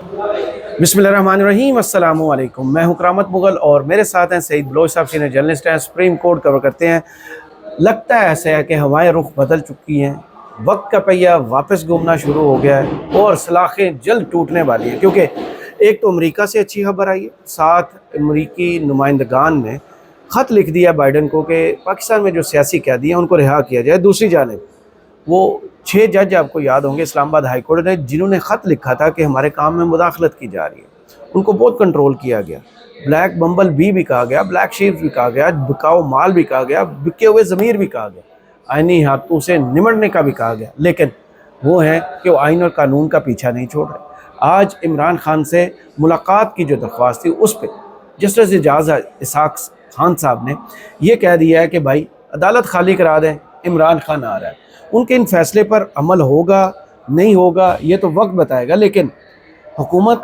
बिस्मिल्लाहिर्रहमानिर्रहीम, अस्सलामु अलैकुम। मैं हूं करामत मुगल और मेरे साथ हैं सईद बलोच साहब, सीनियर जर्नलिस्ट हैं, सुप्रीम कोर्ट कवर करते हैं। लगता है ऐसा है कि हवाएं रुख बदल चुकी हैं, वक्त का पहिया वापस घूमना शुरू हो गया है और सलाखें जल्द टूटने वाली हैं, क्योंकि एक तो अमेरिका से अच्छी खबर आई है, साथ अमरीकी नुमाइंदगान ने ख़त लिख दिया बाइडन को कि पाकिस्तान में जो सियासी कैदी हैं उनको रिहा किया जाए। दूसरी जानिब वो 6 जज, आपको याद होंगे, इस्लामाबाद हाई कोर्ट ने जिन्होंने ख़त लिखा था कि हमारे काम में मुदाखलत की जा रही है, उनको बहुत कंट्रोल किया गया। ब्लैक बम्बल बी भी कहा गया, ब्लैक शीप भी कहा गया, बिकाऊ माल भी कहा गया, बिके हुए ज़मीर भी कहा गया, आइनी हाथों से निमटने का भी कहा गया। लेकिन वो है कि वो आइन और कानून का पीछा नहीं छोड़ रहे। आज इमरान खान से मुलाकात की जो दरख्वास्त थी उस पर जस्टिस एजाज इसाक खान साहब ने यह कह दिया है कि भाई अदालत खाली करा दें, इमरान खान आ रहा है। उनके इन फैसले पर अमल होगा नहीं होगा ये तो वक्त बताएगा, लेकिन हुकूमत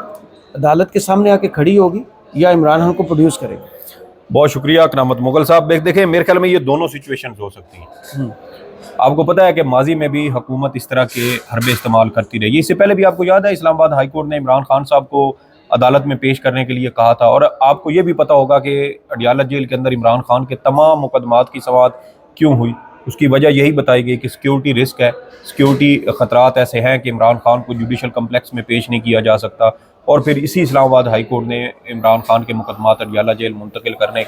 अदालत के सामने आके खड़ी होगी या इमरान खान को प्रोड्यूस करेगी। बहुत शुक्रिया करामत मुगल साहब। देखें, मेरे ख्याल में ये दोनों सिचुएशंस हो सकती हैं। आपको पता है कि माजी में भी हुकूमत इस तरह के हरबे इस्तेमाल करती रही। इससे पहले भी आपको याद है इस्लामाबाद हाई कोर्ट ने इमरान खान साहब को अदालत में पेश करने के लिए कहा था, और आपको ये भी पता होगा कि अडियाला जेल के अंदर इमरान खान के तमाम मुकदमात की समाअत क्यों हुई। उसकी वजह यही बताई गई कि सिक्योरिटी रिस्क है, सिक्योरिटी ख़तरात ऐसे हैं कि इमरान खान को जुडिशल कम्प्लेक्स में पेश नहीं किया जा सकता। और फिर इसी इस्लामाबाद हाई कोर्ट ने इमरान खान के मुकदमात अडियाला जेल मुंतकिल करने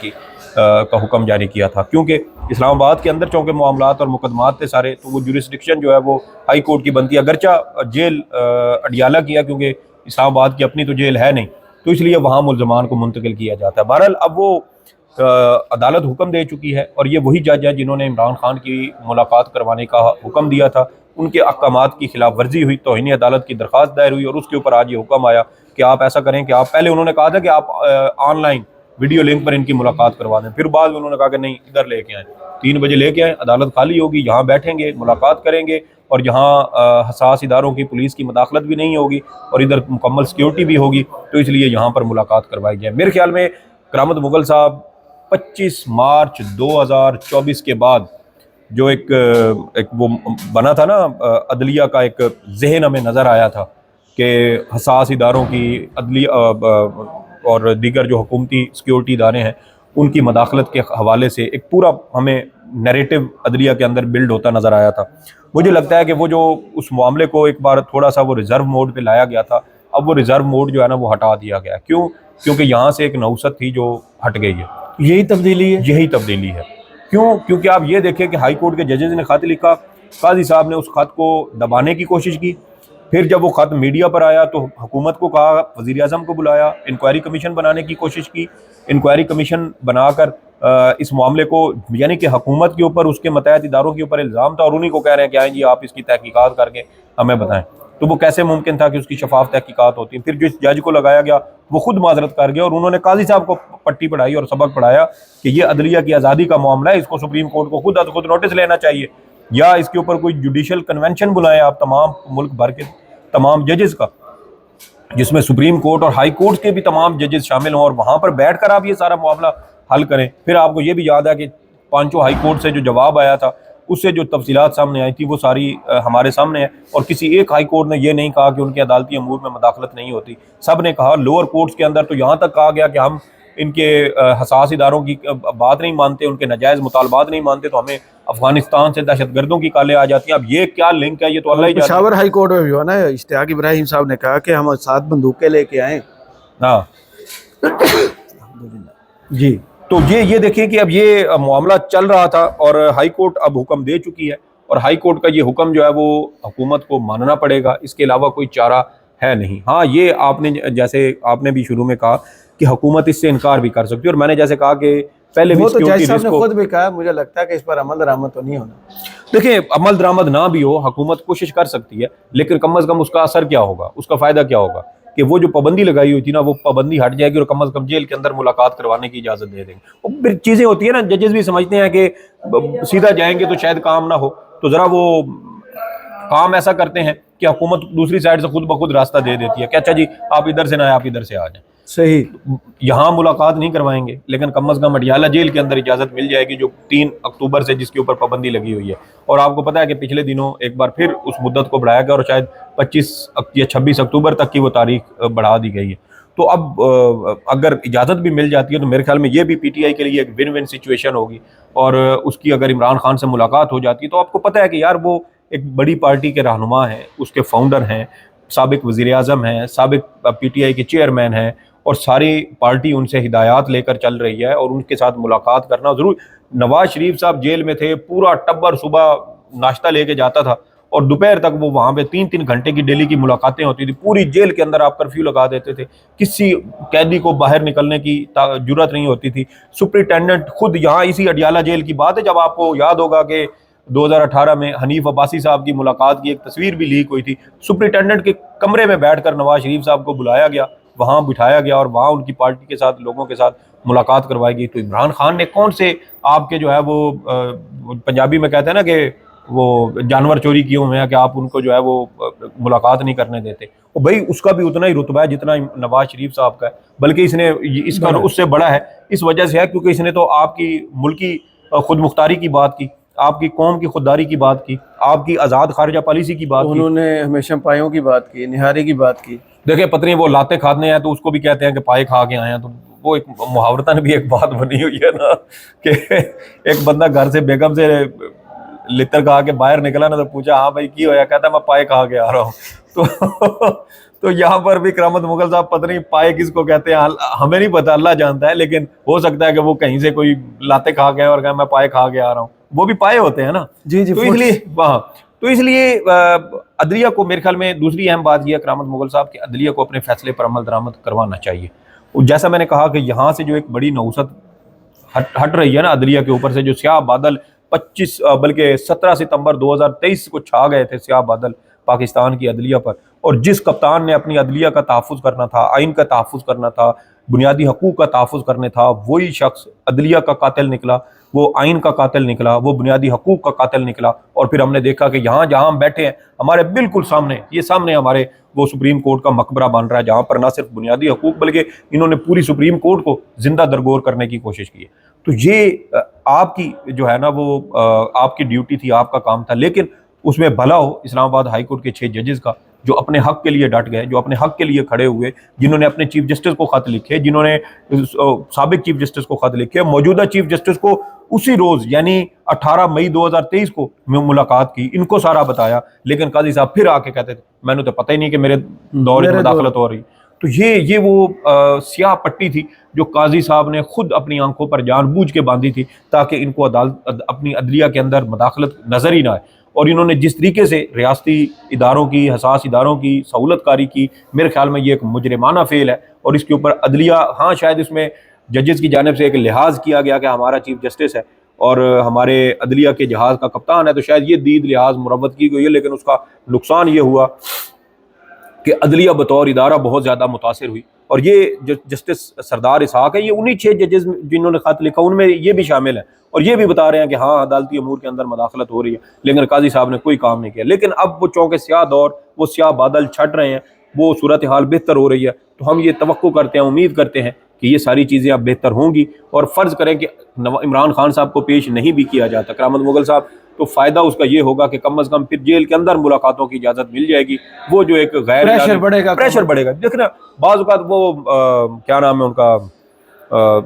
का हुक्म जारी किया था, क्योंकि इस्लामाबाद के अंदर चूँकि मामलात और मुकदमात थे सारे, तो वो जुरिस्डिक्शन जो है वो हाई कोर्ट की बनती है। अगरचा जेल अडियाला किया, क्योंकि इस्लामाबाद की अपनी तो जेल है नहीं, तो इसलिए वहाँ मुल्ज़मान को मुंतकिल किया जाता है। बहरहाल अब वो अदालत हुक्म दे चुकी है, और ये वही जज है जिन्होंने इमरान खान की मुलाकात करवाने का हुक्म दिया था। उनके अहकामात की खिलाफ वर्जी हुई, तौहीन अदालत की दरख्वास्त दायर हुई, और उसके ऊपर आज ये हुक्म आया कि आप ऐसा करें कि आप, पहले उन्होंने कहा था कि आप ऑनलाइन वीडियो लिंक पर इनकी मुलाकात करवा दें, फिर बाद में उन्होंने कहा कि नहीं, इधर लेके आएँ, 3 बजे लेके आएँ, अदालत खाली होगी, यहाँ बैठेंगे, मुलाकात करेंगे, और यहाँ हसास इदारों की पुलिस की मदाखलत भी नहीं होगी और इधर मुकम्मल सिक्योरिटी भी होगी, तो इसलिए यहाँ पर मुलाकात करवाई जाए। मेरे ख्याल में करामत मुगल साहब 25 मार्च 2024 के बाद जो एक वो बना था ना अदलिया का, एक जहन हमें नज़र आया था कि हसास इदारों की अदलिया और दीगर जो हुकूमती सिक्योरिटी इदारे हैं उनकी मदाखलत के हवाले से एक पूरा हमें नैरेटिव अदलिया के अंदर बिल्ड होता नज़र आया था। मुझे लगता है कि वो जो उस मामले को एक बार थोड़ा सा वो रिज़र्व मोड पे लाया गया था, अब वो रिज़र्व मोड जो है ना वो हटा दिया गया। क्यों? क्योंकि यहाँ से एक नौसत थी जो हट गई है। यही तब्दीली है, यही तब्दीली है। क्यों? क्योंकि आप ये देखें कि हाई कोर्ट के जजेस ने खत लिखा, काजी साहब ने उस खत को दबाने की कोशिश की, फिर जब वो खत मीडिया पर आया तो हुकूमत को कहा, वज़ीर आज़म को बुलाया, इंक्वायरी कमीशन बनाने की कोशिश की। इंक्वायरी कमीशन बनाकर इस मामले को, यानी कि हुकूमत के ऊपर, उसके मतहत इदारों के ऊपर इल्ज़ाम था, और उन्हीं को कह रहे हैं कि आए जी आप इसकी तहकीकात करके हमें बताएं। तो वो कैसे मुमकिन था कि उसकी शफाफ तहकीकात होती है? फिर जिस जज को लगाया गया वो खुद माजरत कर गया, और उन्होंने काजी साहब को पट्टी पढ़ाई और सबक पढ़ाया कि ये अदलिया की आज़ादी का मामला है, इसको सुप्रीम कोर्ट को खुद नोटिस लेना चाहिए, या इसके ऊपर कोई जुडिशल कन्वेंशन बुलाएं आप तमाम मुल्क भर के तमाम जजेस का, जिसमें सुप्रीम कोर्ट और हाई कोर्ट के भी तमाम जजेस शामिल हों, और वहाँ पर बैठ कर आप ये सारा मामला हल करें। फिर आपको ये भी याद है कि 5 हाई कोर्ट से जो जवाब आया था, उससे जो तफसीलात सामने आई थी वो सारी हमारे सामने है, और किसी एक हाई कोर्ट ने ये नहीं कहा कि उनके अदालती अमूर में मदाखलत नहीं होती। सब ने कहा, लोअर कोर्ट्स के अंदर तो यहाँ तक कहा गया कि हम इनके हसास इदारों की बात नहीं मानते, उनके नाजायज़ मुतालबात नहीं मानते, तो हमें अफगानिस्तान से दहशतगर्दों की कालें आ जाती हैं। अब ये क्या लिंक है, ये तो अल्लाह ही जानता है। पेशावर हाई कोर्ट में भी हुआ ना, इश्तियाक इब्राहिम साहब ने कहा कि हम 7 बंदूकें लेके आए। हाँ जी, तो ये देखिए कि अब ये मामला चल रहा था, और हाई कोर्ट अब हुक्म दे चुकी है, और हाई कोर्ट का ये हुक्म जो है वो हुकूमत को मानना पड़ेगा, इसके अलावा कोई चारा है नहीं। हाँ, ये आपने, जैसे आपने भी शुरू में कहा कि हुकूमत इससे इनकार भी कर सकती है, और मैंने जैसे कहा कि पहले वो भी तो जज साहब ने खुद भी कहा, मुझे लगता है कि इस पर अमल दरामद तो नहीं होना। देखिए, अमल दरामद ना भी हो, हुकूमत कोशिश कर सकती है, लेकिन कम अज़ कम उसका असर क्या होगा, उसका फ़ायदा क्या होगा कि वो जो पाबंदी लगाई हुई थी ना, वो पाबंदी हट जाएगी, और कम अज़ कम जेल के अंदर मुलाकात करवाने की इजाज़त दे देंगे। और फिर चीज़ें होती है ना, जजेस भी समझते हैं कि सीधा जाएंगे तो शायद काम ना हो, तो ज़रा वो काम ऐसा करते हैं कि हुकूमत दूसरी साइड से खुद ब खुद रास्ता दे देती है कि अच्छा जी आप इधर से ना आए, आप इधर से आ जाएं। सही। यहाँ मुलाकात नहीं करवाएंगे, लेकिन कम अज़ कम अडियाला जेल के अंदर इजाज़त मिल जाएगी, जो 3 अक्टूबर से जिसके ऊपर पाबंदी लगी हुई है। और आपको पता है कि पिछले दिनों एक बार फिर उस मुद्दत को बढ़ाया गया और शायद 25 या 26 अक्टूबर तक की वो तारीख बढ़ा दी गई है। तो अब अगर इजाज़त भी मिल जाती है तो मेरे ख्याल में ये भी पीटीआई के लिए एक विन विन सिचुएशन होगी। और उसकी अगर इमरान खान से मुलाकात हो जाती है तो आपको पता है कि यार वो एक बड़ी पार्टी के रहनुमा हैं, उसके फाउंडर हैं, साबिक वज़ीर-ए-आज़म हैं, साबिक पीटीआई के चेयरमैन हैं, और सारी पार्टी उनसे हिदायत लेकर चल रही है। और उनके साथ मुलाकात करना ज़रूर। नवाज शरीफ साहब जेल में थे, पूरा टब्बर सुबह नाश्ता लेके जाता था और दोपहर तक वो वहाँ पे 3-3 घंटे की डेली की मुलाकातें होती थी। पूरी जेल के अंदर आप कर्फ्यू लगा देते थे, किसी कैदी को बाहर निकलने की जुर्रत नहीं होती थी। सुपरिटेंडेंट खुद यहाँ इसी अडियाला जेल की बात है, जब आपको याद होगा कि 2018 में हनीफ अब्बासी साहब की मुलाकात की एक तस्वीर भी लीक हुई थी। सुपरिटेंडेंट के कमरे में बैठकर नवाज शरीफ साहब को बुलाया गया, वहाँ बिठाया गया और वहाँ उनकी पार्टी के साथ, लोगों के साथ मुलाकात करवाई गई। तो इमरान खान ने कौन से आपके जो है वो पंजाबी में कहते हैं ना कि वो जानवर चोरी किए हुए हैं कि आप उनको जो है वो मुलाकात नहीं करने देते। और भाई उसका भी उतना ही रुतबा है जितना नवाज शरीफ साहब का है, बल्कि इसने इसका उससे बड़ा है। इस वजह से है क्योंकि इसने तो आपकी मुल्की खुद मुख्तारी की बात की, आपकी कौम की खुददारी की बात की, आपकी आज़ाद खारजा पॉलिसी की बात की। उन्होंने हमेशा पायों की बात की, निहारे की बात की। देखिए पत्नी वो लाते खाने हैं तो उसको भी कहते हैं कि पाए खा के आए हैं। तो वो एक मुहावरतन भी एक बात बनी हुई है ना कि एक बंदा घर से बेगम से लितर खा के बाहर निकला ना, तो पूछा हाँ भाई की होया, कहता मैं पाए खा के आ रहा हूँ। तो यहाँ पर भी करामत मुगल साहब पता नहीं पाए किसको कहते हैं, हमें नहीं पता, अल्लाह जानता है। लेकिन हो सकता है कि वो कहीं से कोई लाते खा गए और कहा मैं पाए खा के आ रहा हूँ, वो भी पाए होते हैं ना। जी जी। तो इसलिए वहाँ तो इसलिए अदलिया को मेरे ख्याल में दूसरी अहम बात यह करामत मुगल साहब कि अदलिया को अपने फैसले पर अमल दरामद करवाना चाहिए। और जैसा मैंने कहा कि यहाँ से जो एक बड़ी नौसत हट रही है ना अदलिया के ऊपर से, जो स्याह बादल 25 बल्कि 17 सितंबर 2023 को छा गए थे स्याह बादल पाकिस्तान की अदलिया पर, और जिस कप्तान ने अपनी अदलिया का तहफ़्फ़ुज़ करना था, आइन का तहफ़्फ़ुज़ करना था, बुनियादी हकूक़ का तहफ़्फ़ुज़ करने था, वही शख्स अदलिया का कातिल निकला, वो आइन का कातिल निकला, वो बुनियादी हकूक़ का कातिल निकला। और फिर हमने देखा कि यहाँ जहाँ हम बैठे हैं हमारे बिल्कुल सामने, ये सामने हमारे वो सुप्रीम कोर्ट का मकबरा बन रहा है, जहाँ पर ना सिर्फ बुनियादी हकूक़ बल्कि इन्होंने पूरी सुप्रीम कोर्ट को जिंदा दरगोर करने की कोशिश की है। तो ये आपकी जो है ना वो आपकी ड्यूटी थी, आपका काम था। लेकिन उसमें भला हो इस्लामाबाद हाई कोर्ट के 6 जजेस का, जो अपने हक के लिए डट गए, जो अपने हक के लिए खड़े हुए, जिन्होंने अपने चीफ जस्टिस को खत लिखे, जिन्होंने साबिक चीफ जस्टिस को खत लिखे, मौजूदा चीफ जस्टिस को उसी रोज यानी 18 मई 2023 को मुलाकात की, इनको सारा बताया। लेकिन काजी साहब फिर आके कहते थे मैंने तो पता ही नहीं कि मेरे दौर में मदाखलत हो रही। तो ये वो स्याह पट्टी थी जो काजी साहब ने खुद अपनी आंखों पर जानबूझ के बांधी थी ताकि इनको अदालत अपनी अदलिया के अंदर मदाखलत नजर ही ना आए। और इन्होंने जिस तरीके से रियासती इदारों की, हसास इदारों की सहूलतकारी की, मेरे ख्याल में ये एक मुजरिमाना फेल है। और इसके ऊपर अदलिया, हाँ शायद इसमें जजेस की जानिब से एक लिहाज किया गया कि हमारा चीफ जस्टिस है और हमारे अदलिया के जहाज़ का कप्तान है, तो शायद ये दीद लिहाज मुरव्वत की गई है। लेकिन उसका नुकसान ये हुआ कि अदलिया बतौर इदारा बहुत ज़्यादा मुतासिर हुई। और ये जो जस्टिस सरदार इसहाक है, ये उन्हीं 6 जजेस जिन्होंने खत लिखा उनमें ये भी शामिल है। और ये भी बता रहे हैं कि हाँ अदालती अमूर के अंदर मदाखलत हो रही है, लेकिन काजी साहब ने कोई काम नहीं किया। लेकिन अब वो चौंके स्याह दौर, वो स्याह बादल छट रहे हैं, वो सूरत हाल बेहतर हो रही है। तो हम ये तवक्को करते हैं, उम्मीद करते हैं कि ये सारी चीज़ें अब बेहतर होंगी। और फ़र्ज़ करें कि इमरान खान साहब को पेश नहीं भी किया जाता करामत मुगल साहब, तो फ़ायदा उसका ये होगा कि कम अज़ कम फिर जेल के अंदर मुलाकातों की इजाज़त मिल जाएगी। वो जो एक गैर प्रेशर बढ़ेगा। देखना बाज़ औक़ात वो क्या नाम है उनका,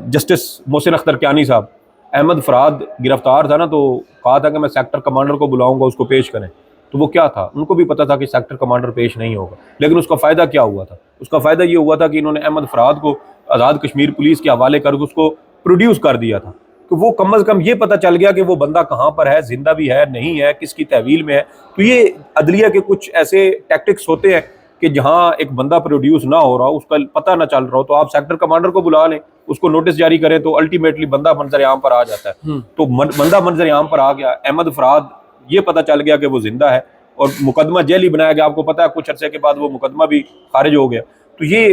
जस्टिस मोहसिन अख्तर कियानी साहब, अहमद फराद गिरफ्तार था ना, तो कहा था कि मैं सेक्टर कमांडर को बुलाऊंगा उसको पेश करें। तो वो क्या था, उनको भी पता था कि सेक्टर कमांडर पेश नहीं होगा। लेकिन उसका फ़ायदा क्या हुआ था? उसका फ़ायदा ये हुआ था कि इन्होंने अहमद फराद को आज़ाद कश्मीर पुलिस के हवाले करके उसको प्रोड्यूस कर दिया था। तो वो कम अज़ कम ये पता चल गया कि वो बंदा कहाँ पर है, जिंदा भी है नहीं है, किसकी तहवील में है। तो ये अदलिया के कुछ ऐसे टैक्टिक्स होते हैं कि जहाँ एक बंदा प्रोड्यूस ना हो रहा हो, उसका पता ना चल रहा हो, तो आप सेक्टर कमांडर को बुला लें, उसको नोटिस जारी करें, तो अल्टीमेटली बंदा मंजर आम पर आ जाता है। तो बंदा मंजर आम पर आ गया, अहमद फराद ये पता चल गया कि वो जिंदा है और मुकदमा जेल ही बनाया गया। आपको पता है कुछ अरसे के बाद वो मुकदमा भी खारिज हो गया। तो ये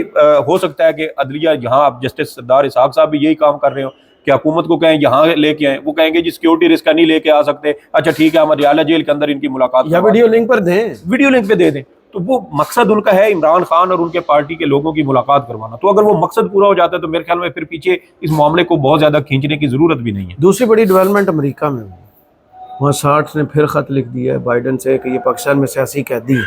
हो सकता है कि अदलिया यहाँ आप जस्टिस सरदार इसहाक साहब भी यही काम कर रहे हो कि हुकूमत को कहें यहाँ लेके आए, वो कहेंगे जी सिक्योरिटी रिस्क नहीं लेके आ सकते, अच्छा ठीक है हम अडियाला जेल के अंदर इनकी मुलाकात या वीडियो लिंक पर दें, वीडियो लिंक पे दे दें। तो वो मकसद उनका है इमरान खान और उनके पार्टी के लोगों की मुलाकात करवाना। तो अगर वो मकसद पूरा हो जाता है तो मेरे ख्याल में फिर पीछे इस मामले को बहुत ज़्यादा खींचने की ज़रूरत भी नहीं है। दूसरी बड़ी डेवलपमेंट अमेरिका में हुई, वहाँ 60 ने फिर ख़त लिख दिया है बाइडन से कि ये पाकिस्तान में सियासी कैदी है।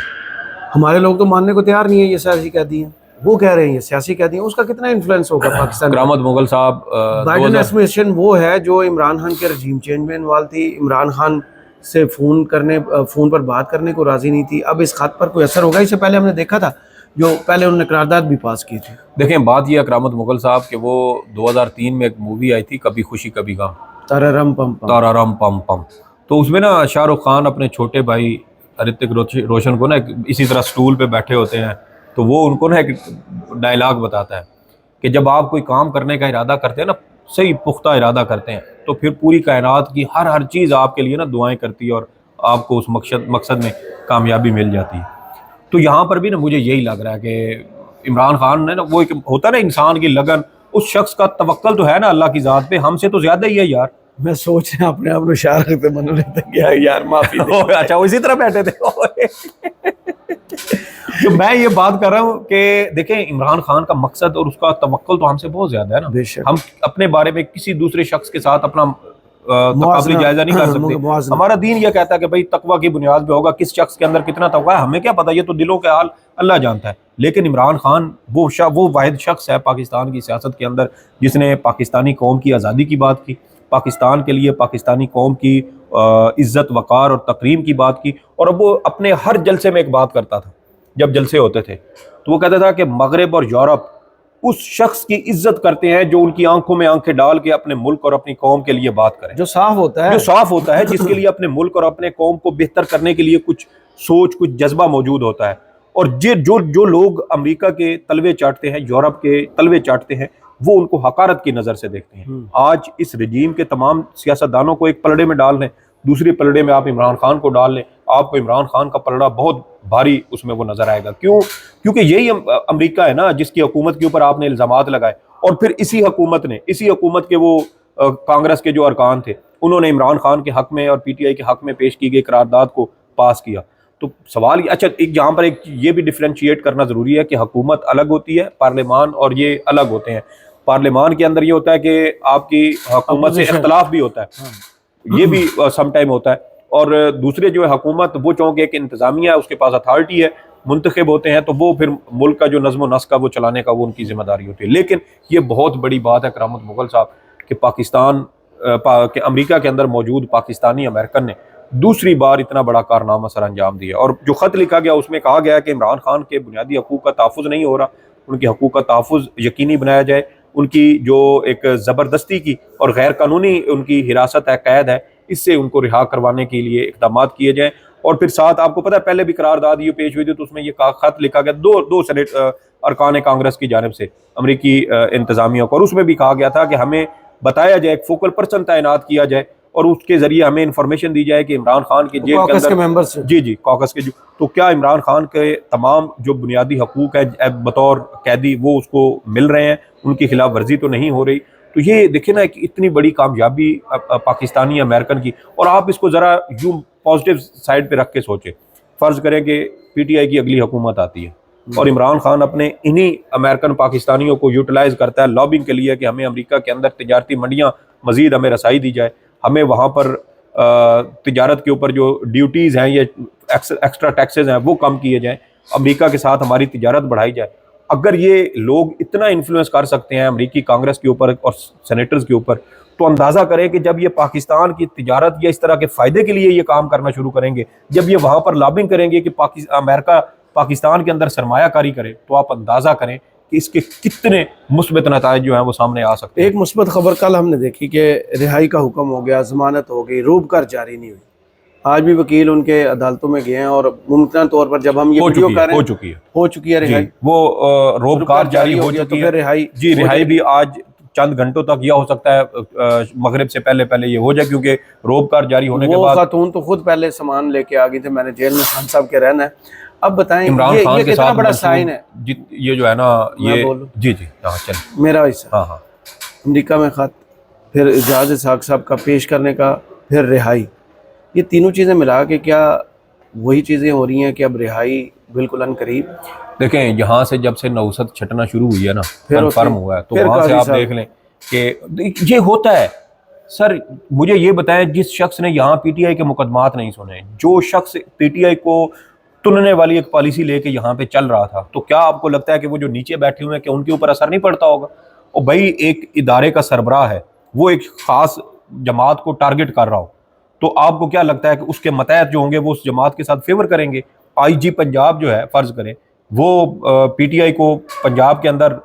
हमारे लोग तो मानने को तैयार नहीं है ये सियासी कैदी हैं, वो कह रहे हैं ये सियासी कैदी हैं। उसका कितना इन्फ्लुएंस होगा पाकिस्तान में? करामत मुगल साहब, बाइडन 2000 एडमिनिस्ट्रेशन वो है जो इमरान खान के रजीम चेंज में इन्वॉल्व थी, इमरान खान से फ़ोन पर बात करने को राज़ी नहीं थी। अब इस खत पर कोई असर होगा? इससे पहले हमने देखा था जो पहले उन्होंने करारदाद भी पास की थी। देखें, बात यह करामत मुगल साहब कि वो 2003 में एक मूवी आई थी, कभी खुशी कभी गम, तारारम पम पम। ताराराम पम पम। तो उसमें ना शाहरुख खान अपने छोटे भाई ऋतिक रोशन को ना इसी तरह स्टूल पे बैठे होते हैं, तो वो उनको ना एक डायलॉग बताता है कि जब आप कोई काम करने का इरादा करते हैं ना, सही पुख्ता इरादा करते हैं, तो फिर पूरी कायनात की हर चीज़ आपके लिए ना दुआएं करती है और आपको उस मकसद में कामयाबी मिल जाती है। तो यहाँ पर भी ना मुझे यही लग रहा है कि इमरान खान ने ना, वो एक होता है ना इंसान की लगन, उस शख्स का तवक्कल तो है ना अल्लाह की ज़ात पे, हमसे तो ज़्यादा ही है यार। मैं सोच रहा अपने आप इशारा करते मन लेते क्या यार माफी दे। अच्छा, वो इसी तरह बैठे थे। तो मैं ये बात कर रहा हूँ कि देखें, इमरान खान का मकसद और उसका तवक्कुल तो हमसे बहुत ज्यादा है ना। बेशक। हम अपने बारे में किसी दूसरे शख्स के साथ अपना तकाबली जायजा नहीं कर सकते। हमारा दीन ये कहता है कि भाई तकवा की बुनियाद पे होगा, किस शख्स के अंदर कितना तकवा है हमें क्या पता, ये तो दिलों के हाल अल्लाह जानता है। लेकिन इमरान खान वो वाहिद शख्स है पाकिस्तान की सियासत के अंदर जिसने पाकिस्तानी कौम की आज़ादी की बात की, पाकिस्तान के लिए पाकिस्तानी कौम की इज्जत वक़ार और तकरीम की बात की। और अब वो अपने हर जलसे में एक बात करता था, जब जलसे होते थे तो वो कहता था कि मगरब और यूरोप उस शख्स की इज्जत करते हैं जो उनकी आंखों में आंखें डाल के अपने मुल्क और अपनी कौम के लिए बात करे, जो साफ होता है जिसके लिए अपने मुल्क और अपने कौम को बेहतर करने के लिए कुछ सोच, कुछ जज्बा मौजूद होता है। और जो लोग अमेरिका के तलवे चाटते हैं, यूरोप के तलवे चाटते हैं, वो उनको हकारत की नज़र से देखते हैं। आज इस रजीम के तमाम सियासतदानों को एक पलड़े में डाल लें, दूसरे पलड़े में आप इमरान खान को डाल लें, आपको इमरान खान का पलड़ा बहुत भारी उसमें वो नजर आएगा। क्यों? क्योंकि यही अमेरिका है ना जिसकी हुकूमत के ऊपर आपने इल्जामात लगाए, और फिर इसी हुकूमत के वो कांग्रेस के जो अरकान थे उन्होंने इमरान खान के हक में और पीटीआई के हक में पेश की गई करारदाद को पास किया। तो सवाल अच्छा, एक यहाँ पर एक ये भी डिफ्रेंशिएट करना जरूरी है कि हुकूमत अलग होती है, पार्लियामान और ये अलग होते हैं। पार्लियामान के अंदर ये होता है कि आपकी हुकूमत से इख्तलाफ भी होता है, ये भी सम टाइम होता है। और दूसरे जो है हुकूमत, वो चूँकि एक इंतजामिया है, उसके पास अथॉरिटी है, मुंतखब होते हैं, तो वो फिर मुल्क का जो नज़्म व नस्क का वो चलाने का वो उनकी जिम्मेदारी होती है। लेकिन ये बहुत बड़ी बात है करामत मुगल साहब कि पाकिस्तान के अमेरिका के अंदर मौजूद पाकिस्तानी अमेरिकन ने दूसरी बार इतना बड़ा कारनामा सर अंजाम दिया। और जो ख़त लिखा गया उसमें कहा गया कि इमरान खान के बुनियादी हकूक़ का तहफ़्फ़ुज़ नहीं हो रहा, उनके हकूक़ का तहफ़्फ़ुज़ यकीनी बनाया जाए, उनकी जो एक ज़बरदस्ती की और गैर कानूनी उनकी हिरासत है, कैद है, इससे उनको रिहा करवाने के लिए इक़दाम किए जाएँ। और फिर साथ आपको पता है पहले भी करारदाद ये पेश हुई थी, तो उसमें ये खत लिखा गया दो सेनेट अरकान कांग्रेस की जानिब से अमरीकी इंतजामिया को, और उसमें भी कहा गया था कि हमें बताया जाए, एक फोकल पर्सन तैनात किया जाए और उसके जरिए हमें इंफॉर्मेशन दी जाए कि इमरान खान के जेल के अंदर मेंबर्स जी कॉकस के तो क्या इमरान खान के तमाम जो बुनियादी हकूक है बतौर कैदी वो उसको मिल रहे हैं, उनकी खिलाफ वर्जी तो नहीं हो रही। तो ये देखिए ना कि इतनी बड़ी कामयाबी पाकिस्तानी अमेरिकन की, और आप इसको ज़रा यूँ पॉजिटिव साइड पे रख के सोचें, फ़र्ज़ करें कि पीटीआई की अगली हुकूमत आती है और इमरान खान अपने इन्हीं अमेरिकन पाकिस्तानियों को यूटिलाइज़ करता है लॉबिंग के लिए कि हमें अमेरिका के अंदर तिजारती मंडियाँ मज़ीद हमें रसाई दी जाए, हमें वहाँ पर तिजारत के ऊपर जो ड्यूटीज़ हैं या एक्स्ट्रा टैक्सेस हैं वो कम किए जाएँ, अमेरिका के साथ हमारी तिजारत बढ़ाई जाए। अगर ये लोग इतना इन्फ्लुएंस कर सकते हैं अमेरिकी कांग्रेस के ऊपर और सेनेटर्स के ऊपर, तो अंदाज़ा करें कि जब ये पाकिस्तान की तिजारत या इस तरह के फ़ायदे के लिए ये काम करना शुरू करेंगे, जब ये वहाँ पर लॉबिंग करेंगे कि अमेरिका पाकिस्तान के अंदर सरमायाकारी करे, तो आप अंदाज़ा करें कि इसके कितने मुस्बत नताइज जो हैं वो सामने आ सकते हैं। एक मुस्बत खबर कल हमने देखी कि रिहाई का हुक्म हो गया, ज़मानत हो गई, रोबकार जारी नहीं हुई। आज भी वकील उनके अदालतों में गए हैं और मुमकिन तौर पर जब हम ये वीडियो कर रहे हैं हो चुकी है रिहाई, वो रोबकार जारी हो चुकी है। रिहाई जी रिहाई भी आज चंद घंटों तक यह हो सकता है मगरिब से पहले पहले ये हो जाए, क्योंकि रोबकार जारी होने के बाद खातून तो खुद पहले सामान लेके आ गई थे, मैंने जेल में खान साहब के रहना है। अब बताएं इमरान खान ये के कितना साथ बड़ा साइन है, ये जो है ना ये जी हाँ चल मेरा हिस्सा, हाँ अमरीका में खत, फिर एजाज इसहाक साहब का पेश करने का, फिर रिहाई, ये तीनों चीज़ें मिला के क्या वही चीज़ें हो रही हैं कि अब रिहाई बिल्कुल अनकरीब। देखें यहाँ से जब से नौसत छटना शुरू हुई है ना, फिर कन्फर्म होती- हुआ है, तो फिर वहां से काजी आप साहब- देख लें कि ये होता है। सर मुझे ये बताएं, जिस शख्स ने यहाँ पीटीआई के मुकदमात नहीं सुने, जो शख्स पीटीआई को तुलने वाली एक पॉलिसी लेके यहाँ पे चल रहा था, तो क्या आपको लगता है कि वो जो नीचे बैठे हुए हैं कि उनके ऊपर असर नहीं पड़ता होगा? और भाई एक इदारे का सरबराह है, वो एक खास जमात को टारगेट कर रहा हो, तो आपको क्या लगता है कि उसके मतहत जो होंगे वो उस जमात के साथ फेवर करेंगे? आईजी पंजाब जो है, फर्ज करें वो पीटीआई को पंजाब के अंदर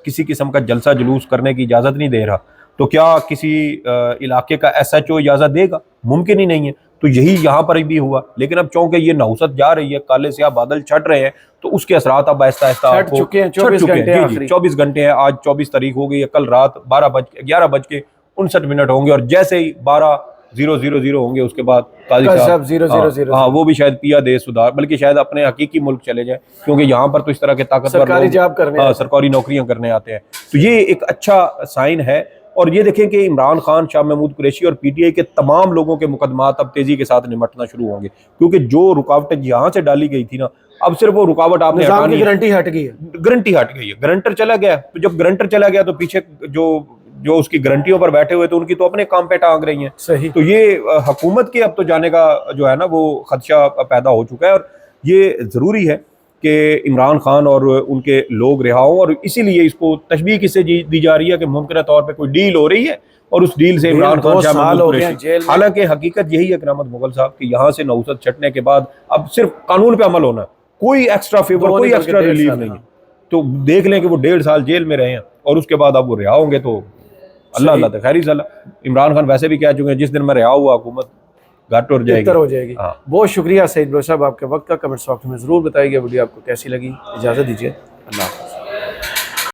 किसी किस्म का जलसा जुलूस करने की इजाज़त नहीं दे रहा, तो क्या किसी इलाके का एसएचओ इजाज़त देगा? मुमकिन ही नहीं है। तो यही यहाँ पर भी हुआ। लेकिन अब चूंकि ये नौसत जा रही है, काले स्याह बादल छट रहे हैं, तो उसके असरात अब आहिस्ता आहिस्ता छट चुके हैं, 24 घंटे जी जी, आखिरी। 24 घंटे हैं। आज 24 तारीख हो गई है, कल रात 11:59 होंगे, और जैसे ही 12:000 होंगे उसके बाद काजी काजी साहब साहब 000 हाँ वो भी शायद पिया दे सुधार, बल्कि शायद अपने हकीकी मुल्क चले जाए, क्योंकि यहाँ पर तो इस तरह के ताकतवर सरकारी लोग जॉब करने आते हैं। सरकारी नौकरियां करने आते हैं। तो ये एक अच्छा साइन है। और ये देखें कि इमरान खान, शाह महमूद कुरैशी और पीटीआई के तमाम लोगों के मुकदमात अब तेजी के साथ निमटना शुरू होंगे, क्योंकि जो रुकावटें यहाँ से डाली गई थी ना, अब सिर्फ वो रुकावट आपने निजाम हटानी की है। गारंटी हट गई है। गारंटी हट गई है, गारंटर चला गया। तो जब गारंटर चला गया तो पीछे जो उसकी गारंटियों पर बैठे हुए थे, उनकी तो अपने काम पे टांग रही हैं। सही। तो ये हुकूमत के अब तो जाने का जो है ना वो खदशा पैदा हो चुका है, और ये ज़रूरी है कि इमरान खान और उनके लोग रिहा हों। और इसीलिए इसको तशबीह किससे दी जा रही है कि मुमकिन तौर पर कोई डील हो रही है, और उस डील से इमरान खान, 2 शाह साल महमूद हो गए हैं कुरैशी। जेल में। हालांकि हकीकत यही है करामत मुगल साहब कि यहाँ से नौसत छटने के बाद अब सिर्फ कानून पे अमल होना है, कोई एक्स्ट्रा फेवर, कोई एक्स्ट्रा रिलीफ नहीं है। तो देख लें कि वो 1.5 साल जेल में रहे हैं, और उसके बाद अब वो रिहा होंगे, तो अल्लाह अल्लाह तक खैर सला। इमरान खान वैसे भी कह चुके हैं, जिस दिन मैं रिहा हुआ हुकूमत घट हो जाएगी, हो जाएगी। हाँ। बहुत शुक्रिया सईद बलोच साहब आपके वक्त का। कमेंट्स बॉक्स में जरूर बताइएगा वीडियो आपको कैसी लगी। इजाज़त दीजिए, अल्लाह हाफ़िज़।